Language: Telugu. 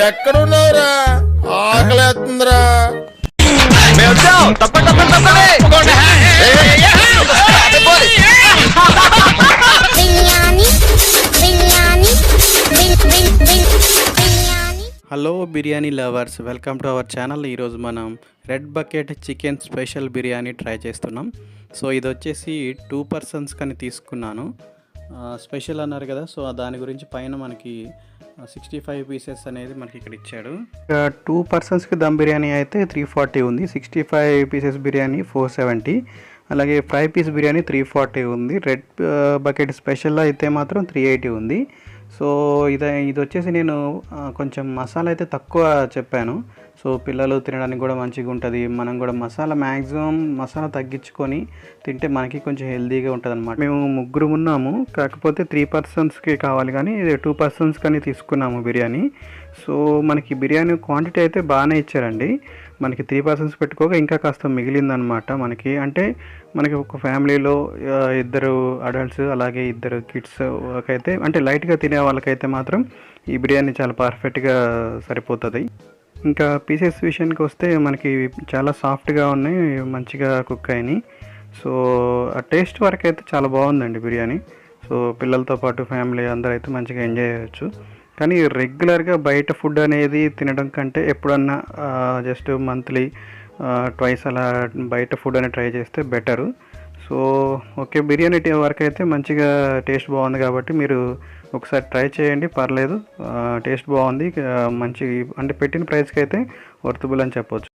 ఎక్కడున్నావురా? ఆకలేస్తుందిరా. Hello biryani lovers, welcome to our channel. ఈరోజు మనం red bucket chicken special biryani try చేస్తున్నాం. సో ఇది వచ్చేసి 2 persons కని తీసుకున్నాను. స్పెషల్ అన్నారు కదా, సో దాని గురించి పైన మనకి 65 పీసెస్ అనేది మనకి ఇక్కడ ఇచ్చాడు. 2 personsకి దమ్ బిర్యానీ అయితే 340 ఉంది, 65 పీసెస్ బిర్యానీ 470, అలాగే 5 పీస్ బిర్యానీ 340 ఉంది. రెడ్ బకెట్ స్పెషల్ అయితే మాత్రం 380 ఉంది. సో ఇది వచ్చేసి నేను కొంచెం మసాలా అయితే తక్కువ చెప్పాను. సో పిల్లలు తినడానికి కూడా మంచిగా ఉంటుంది. మనం కూడా మ్యాక్సిమం మసాలా తగ్గించుకొని తింటే మనకి కొంచెం హెల్తీగా ఉంటుంది అనమాట. మేము 3 ఉన్నాము, కాకపోతే 3 personsకి కావాలి, కానీ 2 persons కానీ తీసుకున్నాము బిర్యానీ. సో మనకి బిర్యానీ క్వాంటిటీ అయితే బాగానే ఇచ్చారండి. మనకి 3 persons పెట్టుకోగా ఇంకా కాస్త మిగిలిందనమాట. మనకి ఒక ఫ్యామిలీలో 2 అడల్ట్స్ అలాగే 2 కిడ్స్ అయితే, అంటే లైట్గా తినే వాళ్ళకైతే మాత్రం ఈ బిర్యానీ చాలా పర్ఫెక్ట్గా సరిపోతుంది. ఇంకా పీసెస్ విషయానికి వస్తే మనకి చాలా సాఫ్ట్గా ఉన్నాయి, మంచిగా కుక్ అయినాయి. సో ఆ టేస్ట్ వరకు అయితే చాలా బాగుందండి బిర్యానీ. సో పిల్లలతో పాటు ఫ్యామిలీ అందరూ అయితే మంచిగా ఎంజాయ్ చేయొచ్చు. కానీ రెగ్యులర్గా బయట ఫుడ్ అనేది తినడం కంటే ఎప్పుడన్నా జస్ట్ మంత్లీ ట్వైస్ అలా బయట ఫుడ్ అనేది ట్రై చేస్తే బెటరు. సో ఓకే, బిర్యానీ వరకు అయితే మంచిగా టేస్ట్ బాగుంది కాబట్టి మీరు ఒకసారి ట్రై చేయండి, పర్లేదు. టేస్ట్ బాగుంది, మంచి, అంటే పెట్టిన ప్రైస్కి అయితే వర్తబుల్ అని చెప్పొచ్చు.